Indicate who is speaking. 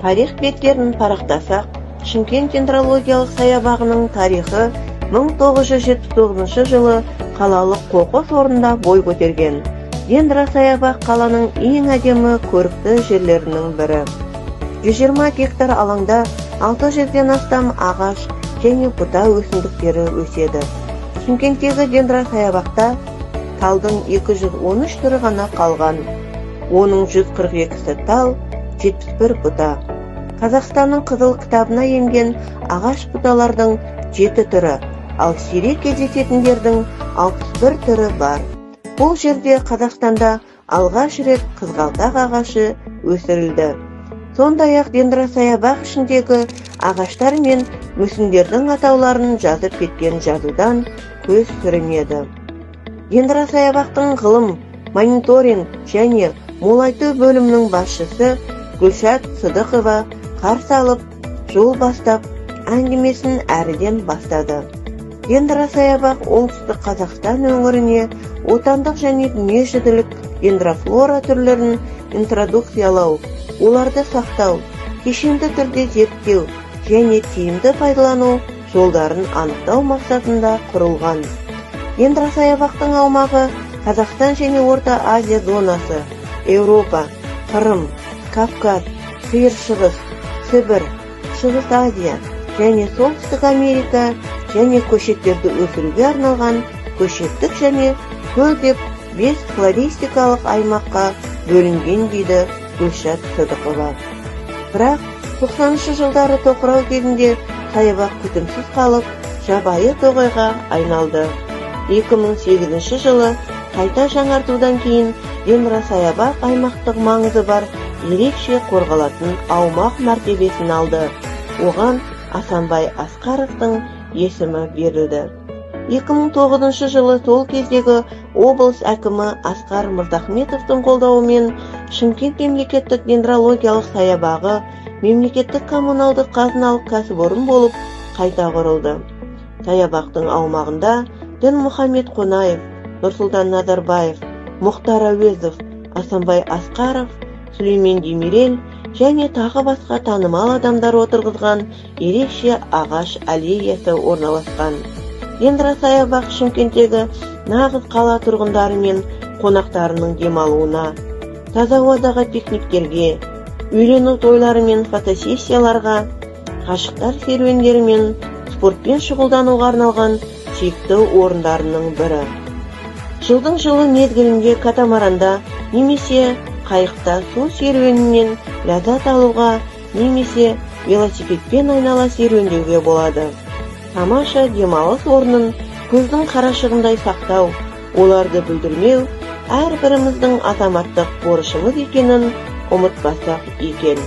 Speaker 1: Тарих беттерін парақтасақ, Шымкент дендрологиялық саябағының тарихы 1979 жылы қалалық қоқыс орнында бой көтерген. Дендросаябақ қаланың ең әдемі көрікті жерлерінің бірі. 120 гектар алаңда 600-ден астам ағаш және бұта өсімдіктері өседі. Шымкенттегі дендросаябақта талдың 213 түрі ғана қалған. Оның 142-сі тал, 71 бұта. Қазақстанның қызыл кітабына енген ағаш бұталардың 7 түрі, ал сирек кездесетіндердің 61 түрі бар. Бұл жерде Қазақстанда алғаш рет қызғалдақ ағашы өсірілді. Сондай-ақ дендросаябақ ішіндегі ағаштар мен мүсіндердің атауларын жазып кеткен жазудан көз сүрінеді. Дендросаябақтың ғылым, мониторинг және молайту бөлімінің басшысы Гүлшат Сыдықова қарсы алып, жол бастап, әңгімесін әріден бастады. Дендросаябақ оңтүстік Қазақстан өңіріне отандық және дүниежүзілік дендрофлора түрлерін интродукциялау, оларды сақтау, кешенді түрде зерттеу және тиімді пайдалану жолдарын анықтау мақсатында құрылған. Дендросаябақтың аумағы Қазақстан және Орта Азия зонасы, Еуропа, Қырым, Кавказ, Сиыр Шығыс, Сібір, Шығыс Азия және Солтүстік Америка және көшеттерді өсіруге арналған көшеттік және көл деп 5 флористикалық аймаққа бөлінген дейді Гүлшат Сыдықова. Бірақ 90-шы жылдары тоқырау кезінде саябақ күтімсіз қалып, жабайы тоғайға айналды. 2008 жылы қайта жаңартудан кейін дендросаябақ аймақтық маңызы бар ерекше қорғалатын аумақ мәртебесін алды. Оған Асанбай Асқаровтың есімі берілді. 2009 жылы сол кездегі облыс әкімі Асқар Мырзахметовтың қолдауымен Шымкент мемлекеттік дендрологиялық саябағы мемлекеттік коммуналдық қазыналық кәсіпорын болып қайта құрылды. Саябақтың аумағында Дінмұхамед Қонаев, Нұрсұлтан Назарбаев, Мұхтар Әуезов, Асанбай Асқаров, Сүлеймен Демирел және тағы басқа танымал адамдар отырғызған ерекше ағаш аллеясы орналасқан. Дендросаябақ Шымкенттегі нағыз қала тұрғындары мен қонақтарының демалуына, таза ауадағы пикниктерге, үйлену тойлары мен фотосессияларға, ғашықтар серуендері мен спортпен шұғылдануға арналған сүйікті орындарының бірі. Жылдың жылы мезгілінде катамаранда немесе қайықта су серуенінен ләззат алуға немесе велосипедпен айнала серуендеуге болады. Тамаша демалыс орнын көздің қарашығындай сақтау, оларды бүлдірмеу әрбіріміздің азаматтық борышымыз екенін ұмытпасақ екен.